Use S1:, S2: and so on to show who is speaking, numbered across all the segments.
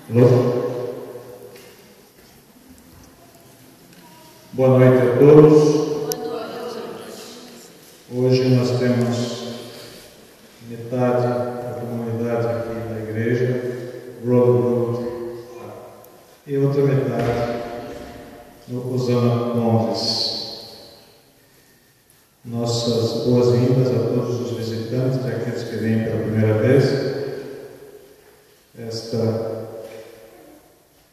S1: Alô? Boa noite a todos. Hoje nós temos metade da comunidade aqui na igreja, Road, e outra metade no Osana Londres. Nossas boas-vindas a todos os visitantes e aqueles que vêm pela primeira vez. Esta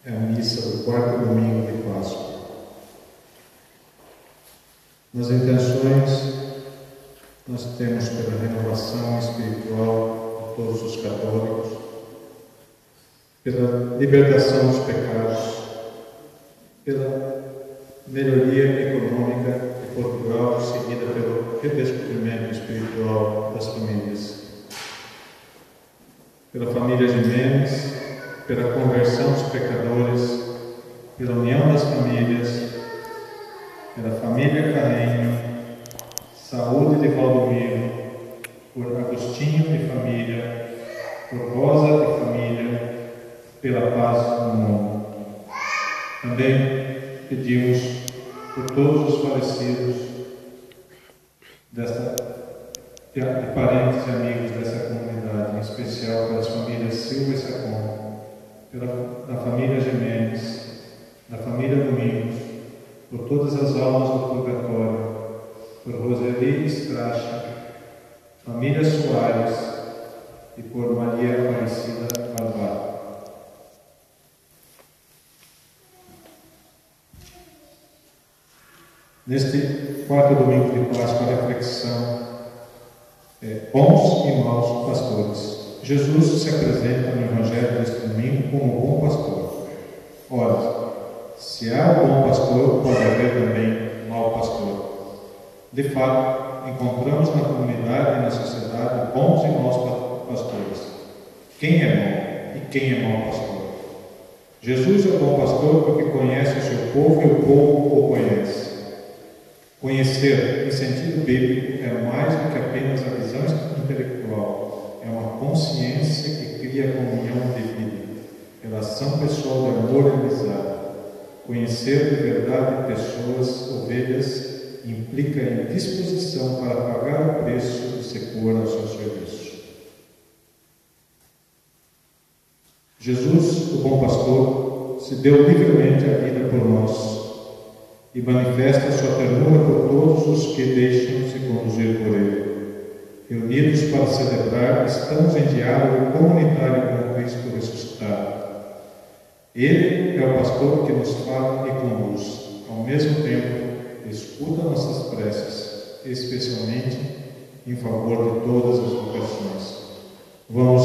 S1: é a missa do quarto domingo de Páscoa. Nas intenções, nós temos pela renovação espiritual de todos os católicos, pela libertação dos pecados, pela melhoria econômica de Portugal, seguida pelo redescobrimento espiritual das famílias, pela família Jimenez, pela conversão dos pecadores, pela união das famílias, pela família Carreño, saúde de Valdomiro, por Agostinho de família, por Rosa de família, pela paz no mundo. Também pedimos por todos os falecidos de parentes e amigos dessa comunidade, em especial pelas famílias Silva e Sacon, da família Jimenez, da família Domingos, por todas as almas do purgatório, por Roseli Stracha, família Soares e por Maria Aparecida Barbato. Neste quarto domingo de Páscoa, a reflexão é bons e maus pastores. Jesus se apresenta no Evangelho deste domingo como o bom pastor. Ora, se há o bom pastor, pode haver também o mau pastor. De fato, encontramos na comunidade e na sociedade bons e maus pastores. Quem é bom e quem é mau pastor? Jesus é o bom pastor porque conhece o seu povo e o povo o conhece. Conhecer, em sentido bíblico, é mais do que apenas a visão intelectual. É uma consciência que cria comunhão de vida, relação pessoal de amor e amizade. Conhecer de verdade pessoas, ovelhas, implica em disposição para pagar o preço de se pôr ao seu serviço. Jesus, o bom pastor, se deu livremente a vida por nós e manifesta sua ternura por todos os que deixam se conduzir por ele. Reunidos para celebrar, estamos em diálogo comunitário com Cristo ressuscitado. Ele é o pastor que nos fala e conduz. Ao mesmo tempo, escuta nossas preces, especialmente em favor de todas as vocações. Vamos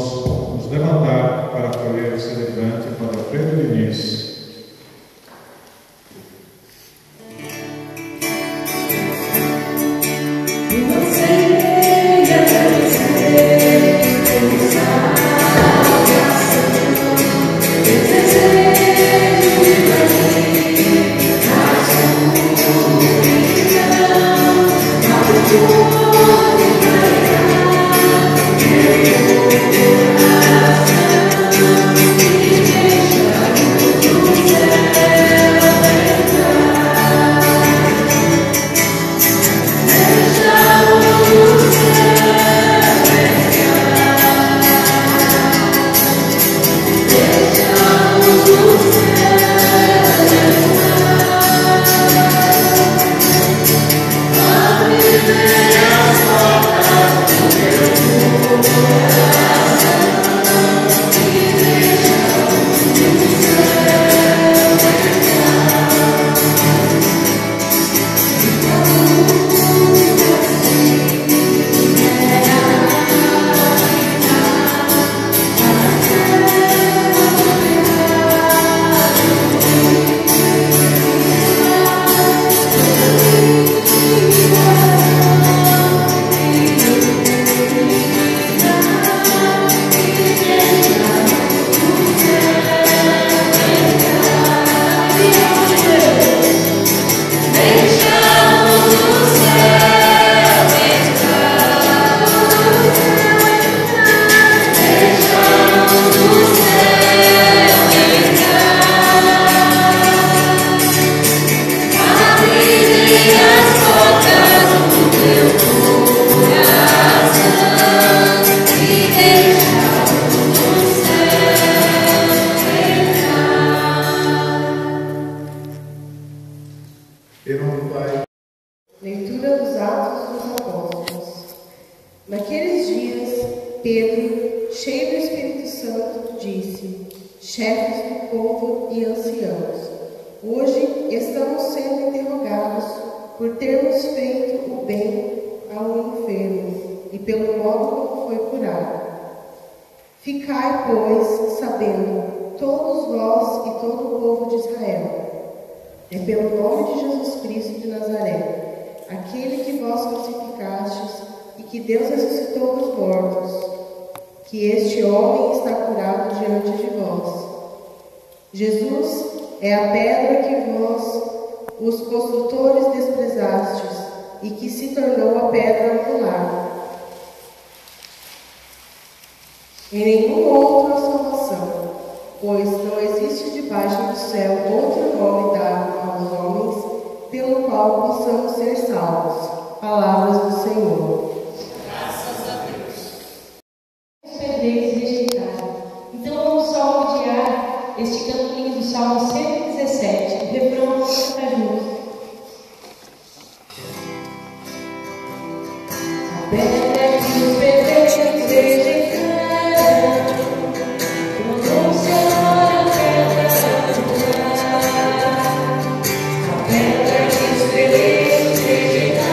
S1: nos levantar para acolher o celebrante para Pedro Diniz.
S2: Yeah. Leitura dos Atos dos Apóstolos. Naqueles dias, Pedro, cheio do Espírito Santo, disse: chefes do povo e anciãos, hoje estamos sendo interrogados por termos feito o bem ao enfermo e pelo modo como foi curado. Ficai, pois, sabendo, todos vós e todo o povo de Israel, é pelo nome de Jesus Cristo de Nazaré, aquele que vós crucificastes e que Deus ressuscitou dos mortos, que este homem está curado diante de vós. Jesus é a pedra que vós, os construtores, desprezastes e que se tornou a pedra angular. Em nenhum outro há salvação, pois não existe debaixo do céu outro nome dado aos homens pelo qual possamos ser salvos. Palavras do Senhor.
S3: Graças a Deus. Os pedreiros rejeitaram. Então vamos só odiar este cantinho do Salmo 117. O refrão vamos cantar juntos. A pedra que os pedreiros rejeitaram.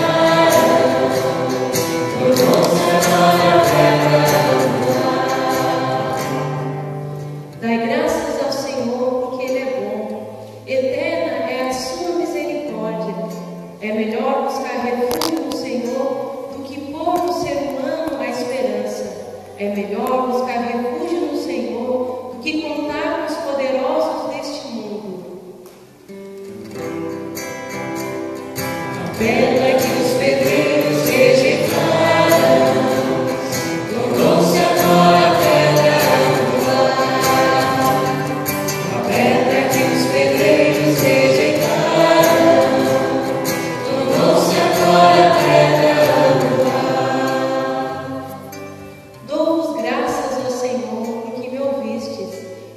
S3: Dai graças ao Senhor, porque Ele é bom. Eterna é a sua misericórdia. É melhor buscar refúgio no Senhor do que pôr no ser humano a esperança. É melhor buscar refúgio no Senhor do que contar com os poderosos deste mundo. A pedra que os pedreiros rejeitaram tornou-se agora a pedra angular. A pedra que os pedreiros rejeitaram tornou-se agora a pedra angular. Dou-vos graças ao Senhor, porque me ouvistes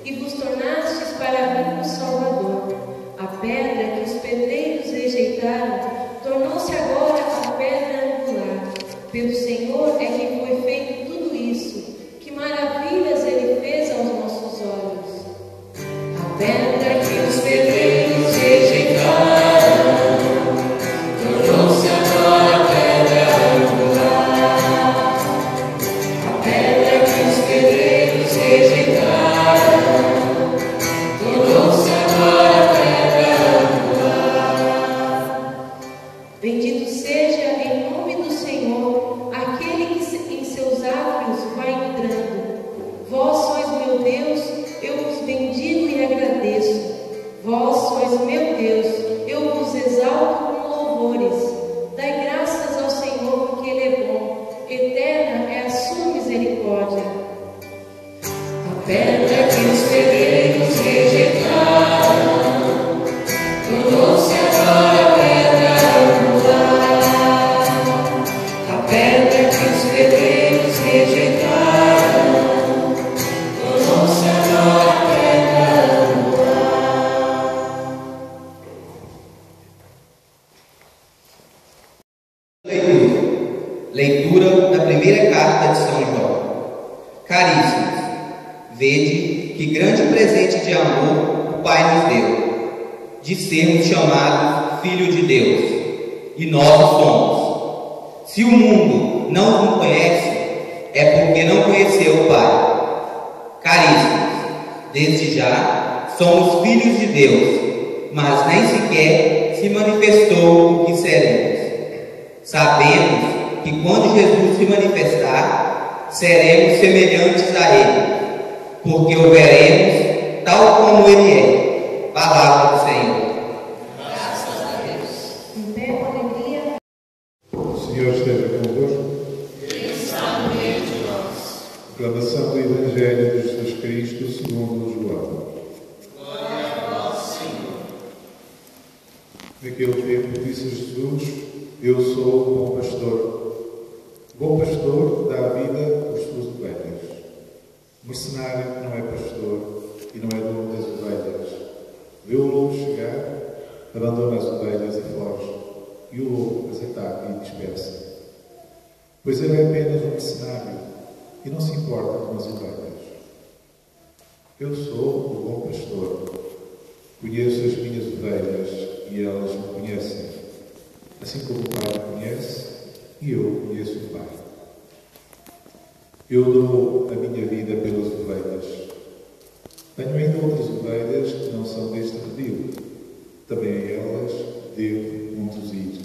S3: e vos tornastes para mim um Salvador. A pedra que os pedreiros rejeitaram tornou-se agora a pedra angular. Pelo Senhor é que foi feito tudo isso. Que maravilhas Ele fez aos nossos olhos. A pedra que os pedreiros rejeitaram tornou-se agora a pedra angular. A pedra que os pedreiros rejeitaram tornou-se agora a pedra angular. Bendito seja em nome do Senhor aquele que em seus átrios vai entrando. Vós sois meu Deus, eu vos bendigo e agradeço. Vós sois meu Deus, eu vos exalto com louvores. Dai graças ao Senhor, porque Ele é bom. Eterna é a sua misericórdia. A pedra que os pedreiros rejeitaram tornou-se agora a pedra angular. A pedra que os pedreiros rejeitaram tornou-se agora a pedra angular.
S4: Leitura da primeira carta de São João. Caríssimos, vede que grande presente de amor o Pai nos deu, de sermos chamados Filho de Deus, e nós o somos. Se o mundo não nos conhece, é porque não conheceu o Pai. Caríssimos, desde já somos filhos de Deus, mas nem sequer se manifestou o que seremos. Sabemos que quando Jesus se manifestar, seremos semelhantes a Ele, porque o veremos tal como Ele é. Palavra do Senhor.
S3: Graças a Deus. Em pé, com alegria.
S1: O Senhor esteja convosco.
S3: Ele está no meio de nós.
S1: Proclamação do Evangelho de Jesus Cristo segundo João.
S3: Glória a vós, Senhor.
S1: Naquele tempo disse Jesus: Eu sou o bom pastor. O bom pastor dá a vida às suas ovelhas. O mercenário não é pastor e não é dono das ovelhas. Vê o lobo chegar, abandona as ovelhas e foge. e o outro azeitado e dispersa. Pois ele é apenas um mercenário e não se importa com as ovelhas. Eu sou o bom pastor. Conheço as minhas ovelhas e elas me conhecem. Assim como o Pai me conhece e eu conheço o Pai. Eu dou a minha vida pelas ovelhas. Tenho ainda outras ovelhas que não são deste redil. Também a elas devo conduzir.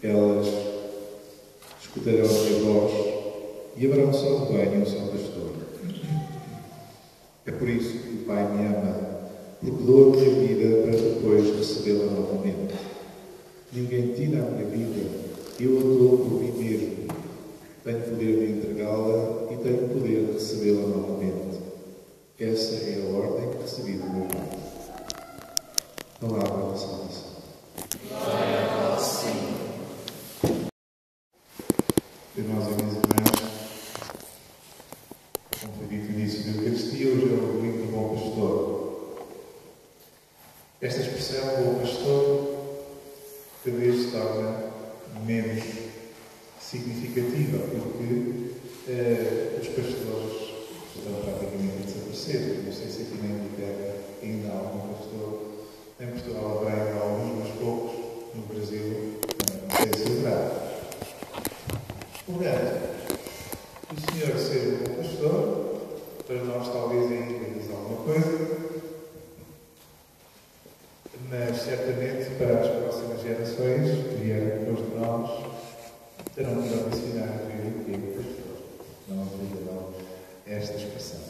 S1: Elas escutarão a minha voz e haverá um só rebanho e um só pastor. É por isso que o Pai me ama, porque dou a minha vida para depois recebê-la novamente. Ninguém tira a minha vida, eu a dou por mim mesmo. Tenho poder de entregá-la e tenho poder de recebê-la novamente. Essa é a ordem que recebi do meu Pai. Palavra da salvação.
S5: Glória a vós, Senhor.
S1: Irmãos e minhas irmãs, como foi dito no início da Eucaristia, hoje é o domingo do Bom Pastor. Esta expressão, Bom Pastor, cada vez se torna menos significativa, porque os pastores estão praticamente a desaparecer. Não sei se aqui na Inglaterra ainda há algum pastor. Em Portugal haverá ainda alguns, mas poucos. No Brasil, não sei se haverá. Portanto, o Senhor ser um bom pastor, para nós talvez ainda diz alguma coisa, mas certamente para as próximas gerações que vierem depois de nós, terão que nos ensinar a ver o que é o pastor. Não ouviram esta expressão.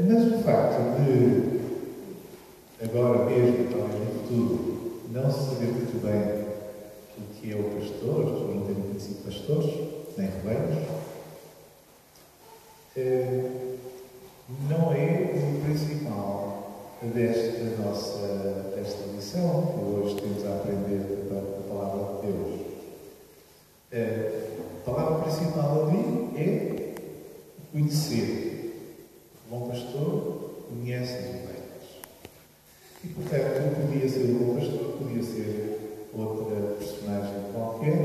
S1: Mas o facto de, agora mesmo, talvez no futuro, não se saber muito bem o que é o pastor, as pessoas não terem conhecido pastores, nem rebanhos, não é o principal desta lição que hoje temos a aprender da Palavra de Deus. A palavra principal ali é conhecer. O bom pastor conhece as ovelhas. E, portanto, podia ser o bom pastor, podia ser outra personagem qualquer.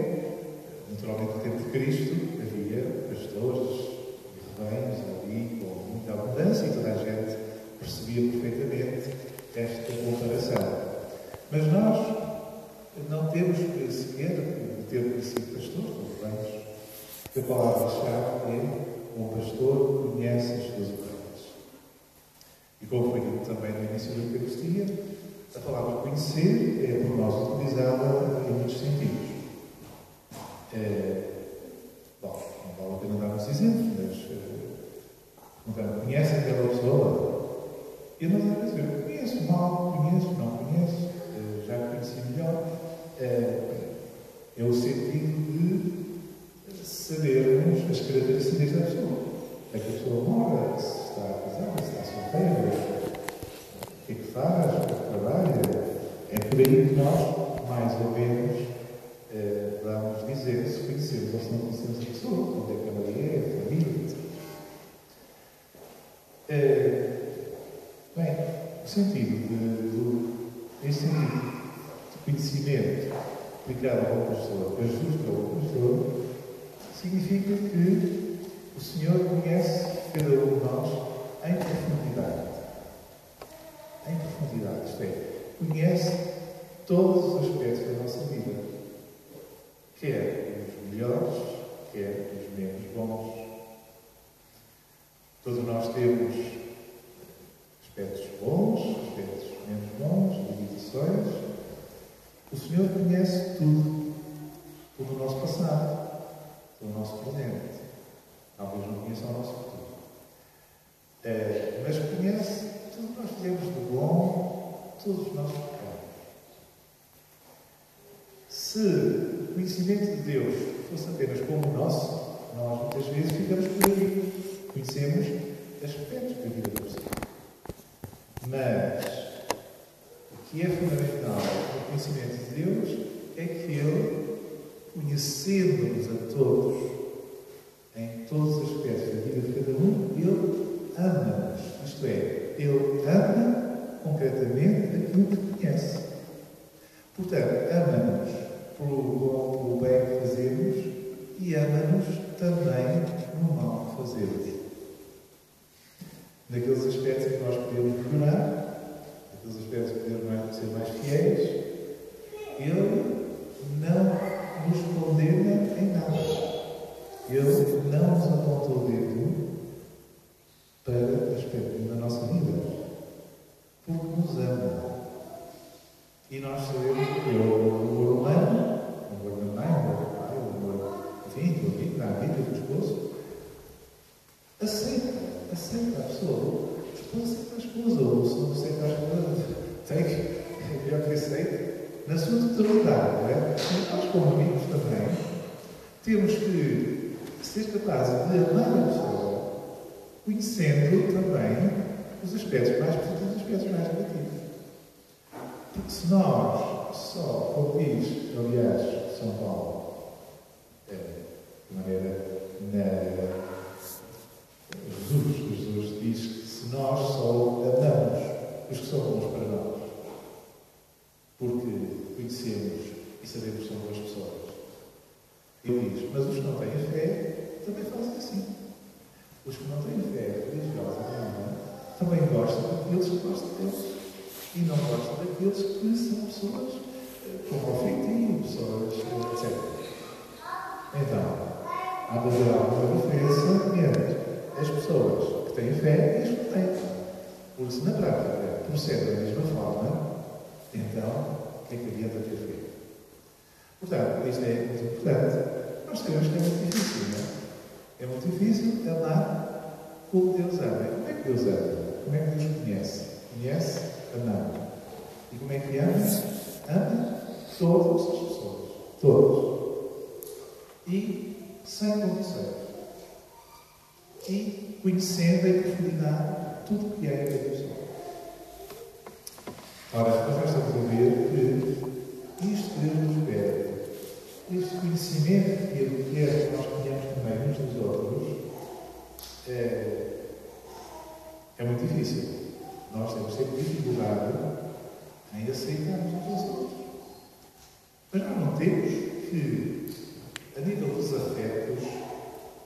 S1: Naturalmente, no tempo de Cristo, havia pastores e rebanhos ali com muita abundância e toda a gente percebia perfeitamente esta comparação. Mas nós não temos sequer de ter conhecido pastores ou rebanhos. A palavra-chave é: o pastor conhece as suas ovelhas. E como foi dito também no início da Eucaristia, a palavra conhecer é por nós utilizada em muitos sentidos. Bom, não vale a pena dar uns exemplos, mas conhece aquela pessoa. E nós às vezes eu conheço mal, conheço, não conheço, já conheci melhor. É o sentido de sabermos as características da pessoa. É que a pessoa mora, se está casada, se está solteira, o que é que faz, o que trabalha. É por aí que nós, mais ou menos, vamos dizer se conhecemos ou se não conhecemos a pessoa, onde é que ela é, a família, etc. Bem, o sentido este sentido de conhecimento aplicado a uma pessoa, a Jesus para outra pessoa, significa que o Senhor conhece cada um de nós em profundidade. Em profundidade, isto é, conhece todos os aspectos da nossa vida. Quer os melhores, quer os menos bons. Todos nós temos aspectos bons, aspectos menos bons, limitações. O Senhor conhece tudo. Todo o nosso passado, todo o nosso presente. Talvez não conheça o nosso futuro. Mas conhece tudo o que nós fizemos de bom, todos os nossos pecados. Se o conhecimento de Deus fosse apenas como o nosso, nós muitas vezes ficamos por aí. Conhecemos aspectos da vida do Senhor. Mas o que é fundamental no conhecimento de Deus é que Ele, conhecendo-nos a todos, em todos os aspectos da vida de cada um, Ele ama-nos. Isto é, Ele ama concretamente aquilo que conhece. Portanto, ama-nos pelo bem que fazemos e ama-nos também no mal que fazemos. Naqueles aspectos em que nós podemos melhorar, naqueles aspectos que podemos ser mais fiéis, Ele não nos condena em nada. Ele não nos aponta o dedo para aspectos da nossa vida, porque nos ama. E nós sabemos que o amor humano, o amor da mãe, o amor do pai, o amor, enfim, do amigo, da amiga, do esposo, aceita a pessoa. A esposa aceita a esposa, ou se não aceita a esposa, tem que aceitar na sua totalidade, não é? E nós, como amigos também, temos que ser capazes de amar a pessoa, conhecendo também os aspectos mais positivos e os aspectos mais negativos. Porque se nós só, como diz, aliás, São Paulo, de maneira Jesus diz que se nós só amamos os que são bons para nós, porque conhecemos e sabemos que são boas pessoas, ele diz, mas os que não têm fé também fazem assim. Os que não têm fé religiosa também gostam daqueles que gostam deles. E não gostam daqueles que são pessoas com conflito, pessoas, etc. Então, há de haver alguma diferença entre as pessoas que têm fé e as que não têm. Porque se na prática procedem da mesma forma, então, o que é que adianta ter fé? Portanto, isto é muito importante. Nós sabemos que é muito difícil, não é? É muito difícil amar como Deus ama. Como é que Deus ama? Como é que Deus conhece? Conhece amando. E como é que ama? Ama todas as pessoas. Todas. E sem condições. E conhecendo em profundidade tudo o que é a pessoa. Ora, nós estamos a ver que isto que Deus nos pede, este conhecimento que Ele quer que nós tenhamos também uns dos outros, é muito difícil. Nós temos sempre dificuldade em aceitarmos uns aos outros. Mas nós não temos que, a nível dos afetos,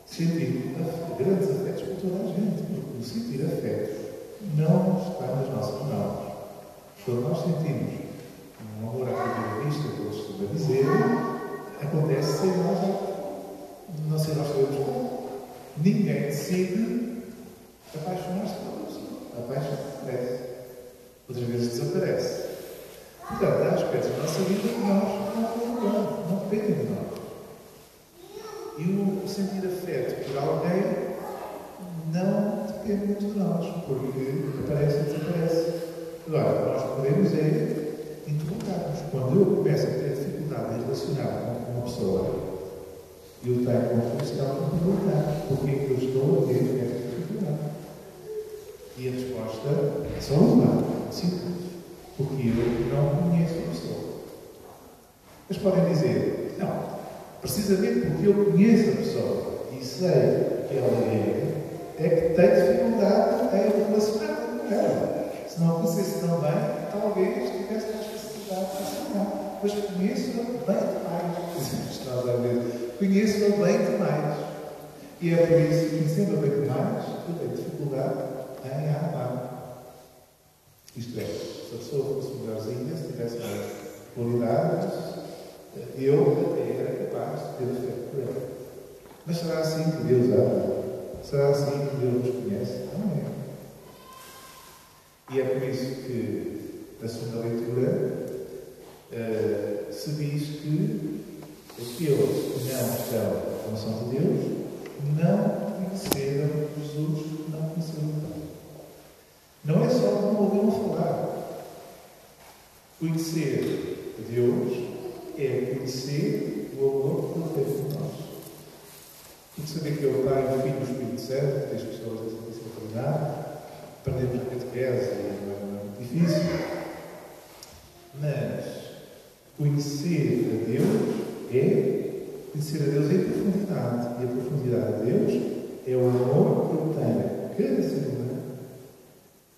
S1: sentir grandes afetos por toda a gente, porque o sentir afetos não está nas nossas mãos. Quando nós sentimos um amor à primeira vista, que eu estou a dizer, acontece sem nós, não sei nós sabemos como. Ninguém decide apaixonar-se pela pessoa. A paixão aparece. Outras vezes desaparece. Portanto, há aspectos da nossa vida que nós não controlamos, não dependem de nós. E o sentir afeto por alguém não depende muito de nós, porque aparece e desaparece. Agora, nós podemos interrogar-nos. Quando eu começo a ter dificuldade em relacionar com uma pessoa, eu tenho uma curiosidade de perguntar porque é que eu estou a ter esta dificuldade. E a resposta é só uma, simples. Porque eu não conheço a pessoa. Mas podem dizer, não, precisamente porque eu conheço a pessoa e sei que ela é que tenho dificuldade em relacionar com ela. Se não conhecesse tão bem, talvez tivesse mais facilidade de relacionar. Mas conheço-a bem demais. Conheço-a bem demais. E é por isso que, conhecendo-a bem demais, eu tenho dificuldade em a amar. Isto é, se a pessoa fosse melhorzinha, se tivesse mais qualidades, eu até era capaz de ter afeto por ela. Mas será assim que Deus ama? Será assim que Deus nos conhece? Não é. E é por isso que, na segunda leitura, se diz que aqueles que não estão na noção de Deus não conheceram Jesus, não conheceram o Pai. Não é só não ouviram falar. Conhecer Deus é conhecer o amor que Ele tem por nós. Porque saber que é o Pai, o Filho e o Espírito Santo, que as pessoas da Santíssima Trindade, aprendemos a catequese, não é muito difícil. Mas conhecer a Deus é conhecer a Deus em profundidade. E a profundidade de Deus é o amor que Ele tem a cada ser humano.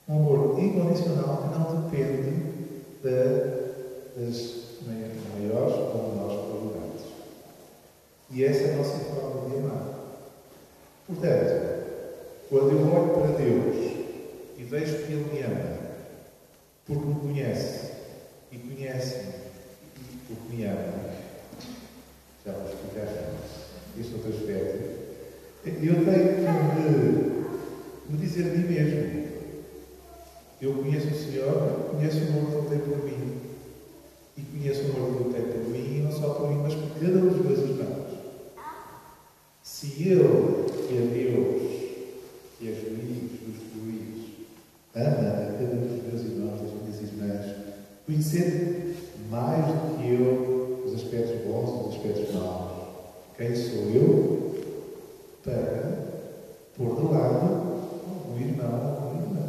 S1: Um amor incondicional que não depende das maiores ou menores qualidades. E essa é a nossa forma de amar. Portanto, quando eu olho para Deus e vejo que Ele me ama, porque me conhece e conhece-me porque me ama, já vou explicar este outro aspecto, eu tenho que me dizer a mim mesmo: eu conheço o Senhor, conheço o amor que Ele tem por mim, e conheço o amor que Ele tem por mim, e não só por mim, mas por cada um dos meus irmãos. Se Ele, que é Deus, que é juiz, ama a cada um dos meus irmãos, das minhas irmãs, conhecendo mais do que eu os aspectos bons e os aspectos maus, quem sou eu para pôr de lado um irmão ou uma irmã?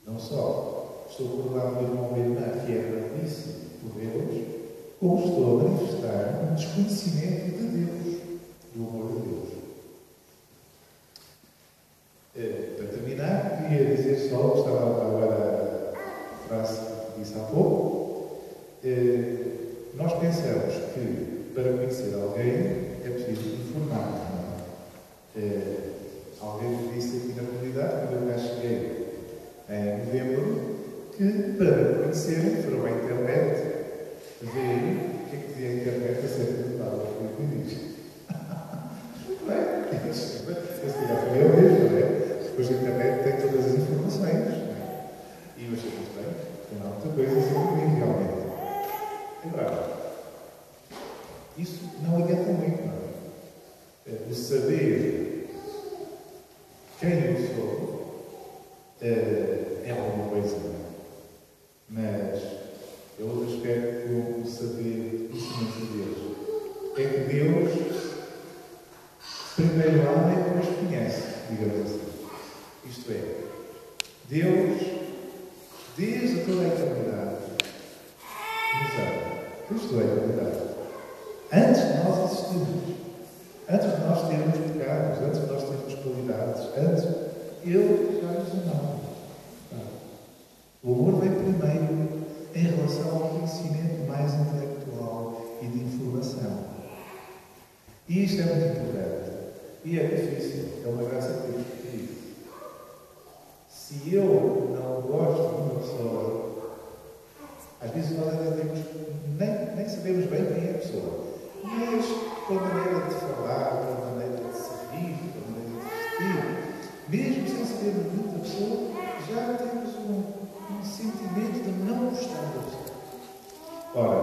S1: Não só estou por de lado um irmão ou uma irmã que é bendice por Deus, como estou a manifestar um desconhecimento de Deus, do amor de Deus. Para terminar, queria dizer só, estava agora a frase que disse há pouco, nós pensamos que para conhecer alguém é preciso informar. Alguém me disse aqui na comunidade, quando eu cá cheguei em novembro, que para me conhecerem foram à internet ver o que é que dizia a internet acerca de Paulo. Foi o que diz. Muito bem, esse já foi eu mesmo, não é? Depois a internet tem todas as informações, não é? E eu achei muito bem, não há muita coisa sobre mim, realmente. Agora, isso não adianta muito, não é? O saber quem eu sou é alguma coisa, não é? Mas é outro aspecto do saber do conhecimento de Deus. É que Deus primeiro ama e depois conhece, digamos assim. Isto é, Deus, desde toda a eternidade, nos ama. Desde toda a eternidade. Antes de nós existirmos, antes de nós termos pecados, antes de nós termos qualidades, antes, Ele já nos amava. O amor vem primeiro em relação ao conhecimento mais intelectual e de informação. E isto é muito importante. E é difícil. É uma graça que Deus querido. Se eu não gosto de uma pessoa, às vezes nós ainda temos, nem sabemos bem quem é a pessoa, mas pela maneira de falar, pela maneira de servir, pela maneira de vestir, mesmo sem sabermos muito da pessoa, já temos um sentimento de não gostar da pessoa. Ora,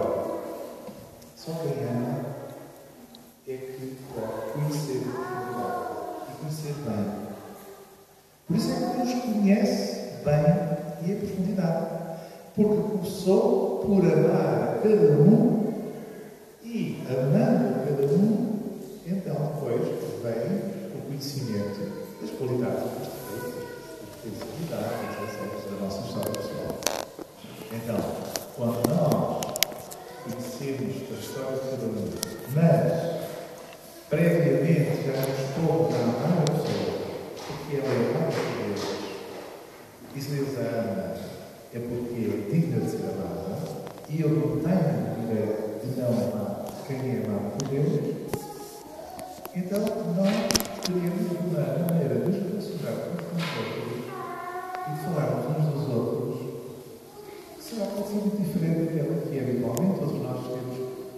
S1: só quem ama é que pode conhecer a verdade e conhecer bem. Por isso é que Deus conhece bem e em profundidade. Porque começou por amar a cada um e, amando a cada um, então depois vem o conhecimento das qualidades dos defeitos, das potencialidades, etc., da nossa história pessoal. Então, quando nós conhecemos a história de cada um, mas previamente já nos pomos a amar a pessoa, porque ela é amada por Deus, e se Deus a ama, é porque é digna de ser amada, e eu não tenho direito de não amar quem é amado por Deus, então nós teríamos uma maneira de nos relacionar com os outros e de falarmos uns dos outros que será pode ser muito diferente daquela que é habitualmente. Todos nós temos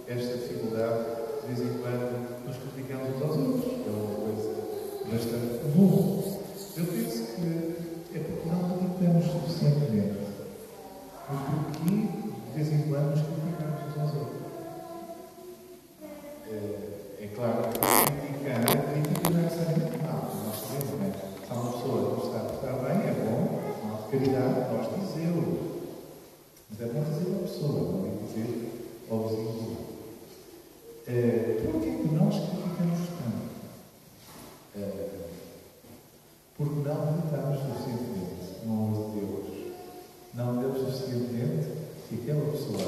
S1: esta dificuldade, de vez em quando nos criticamos uns aos outros, é uma coisa bastante comum. Eu penso que é porque não meditamos suficientemente. Porque, de vez em quando, nos criticamos uns aos outros. É claro que criticar, a crítica não é necessariamente mal. Nós sabemos, não é? Se há uma pessoa que está a estar bem, é bom, não há de caridade, nós dizê-lo. Mas é bom dizer à pessoa, não é dizer ao vizinho. Porquê que nós criticamos tanto? Porque não meditamos suficientemente no amor de Deus. Não demos suficientemente que aquela pessoa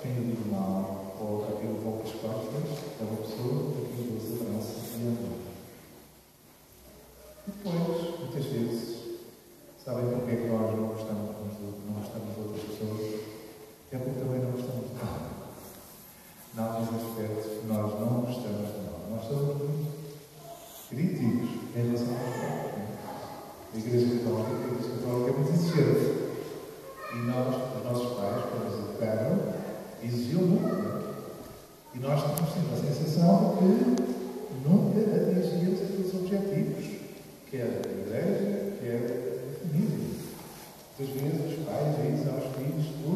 S1: quem eu digo mal ou a quem eu volto as costas é uma pessoa a quem eu dou abraço e amor. Depois, muitas vezes, sabem porque é que nós não gostamos de outras pessoas? É porque também não somos muito críticos em relação ao pecado. A Igreja Católica é muito exigente. E nós, os nossos pais, quando nos educaram, exigiam muito. E nós temos sempre a sensação de que nunca atingíamos aqueles objetivos, quer a Igreja, quer a família. Muitas vezes os pais dizem aos filhos: tu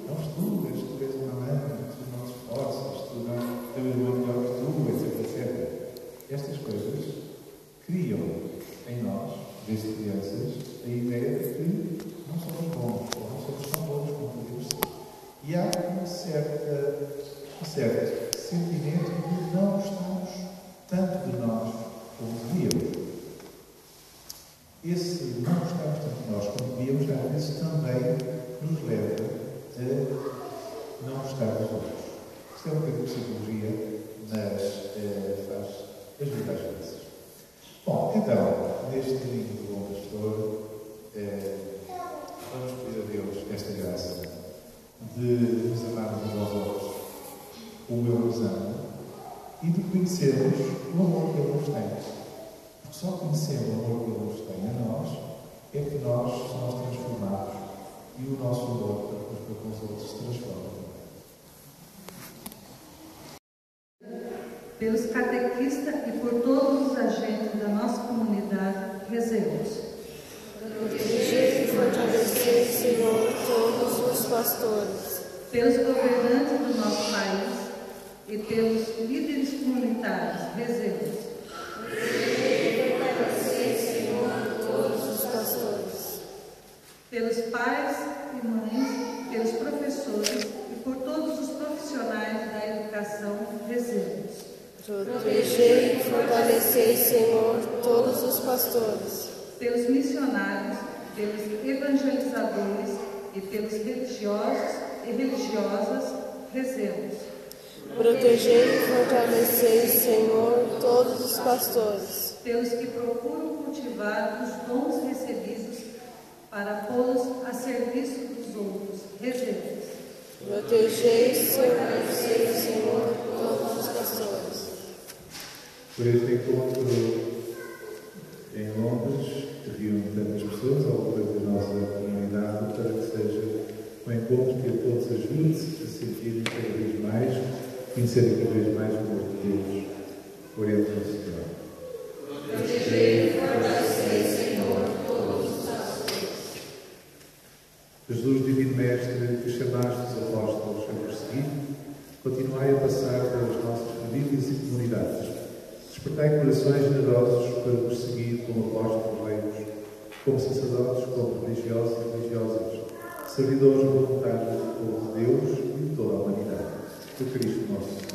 S1: não estudas, tu és uma mãe, tu não te esforças, tu não teu irmão melhor que tu, etc. Estas coisas criam em nós, desde crianças, a ideia de que não somos bons, ou não somos tão bons como podemos ser. E há um certo sentimento de não gostarmos tanto de nós como devíamos. Esse não gostarmos tanto de nós como devíamos, às vezes também nos leva a não gostar dos outros. Isto é um bocadinho de psicologia, mas faz ajuda às vezes. Bom, então, neste domingo do Bom Pastor, vamos pedir a Deus esta graça de nos amarmos uns aos outros como eu nos amo e de conhecermos o amor que Ele nos tem. Porque só conhecendo o amor que Ele nos tem a nós é que nós somos transformados e o nosso amor para com os outros se transforma.
S6: Pelos catequistas e por todos os agentes da nossa comunidade, rezemos.
S7: Proteger e fortalecer, Senhor, todos os pastores.
S6: Pelos governantes do nosso país e pelos líderes comunitários, rezemos.
S7: Proteger e fortalecer, Senhor, todos os pastores.
S6: Pelos pais e mães, pelos professores e por todos os profissionais da educação, rezemos.
S7: Proteger e fortalecer, Senhor, todos os pastores.
S6: Pelos missionários, pelos evangelizadores e pelos religiosos e religiosas, rezemos.
S7: Proteger e fortalecer, Senhor, todos os pastores.
S6: Pelos que procuram cultivar os dons recebidos para pô-los a serviço dos outros, rezemos.
S7: Proteger e fortalecer, Senhor, todos os pastores.
S1: Por este encontro em Londres, que reúne tantas pessoas ao longo da nossa comunidade, para que seja um encontro que a todos ajude a sentirem cada vez mais, conhecerem cada vez mais o amor de Deus por entre o Senhor.
S7: Proteger e fortalecer, Senhor, todos os pastores.
S1: Jesus, Divino Mestre, que chamaste os apóstolos a prosseguir, continuai a passar pelas nossas famílias e comunidades. Despertai corações generosos para prosseguir como apóstolos leigos, como sacerdotes, como religiosos e religiosas, servidores voluntários do povo de Deus e de toda a humanidade. Por Cristo nosso Senhor.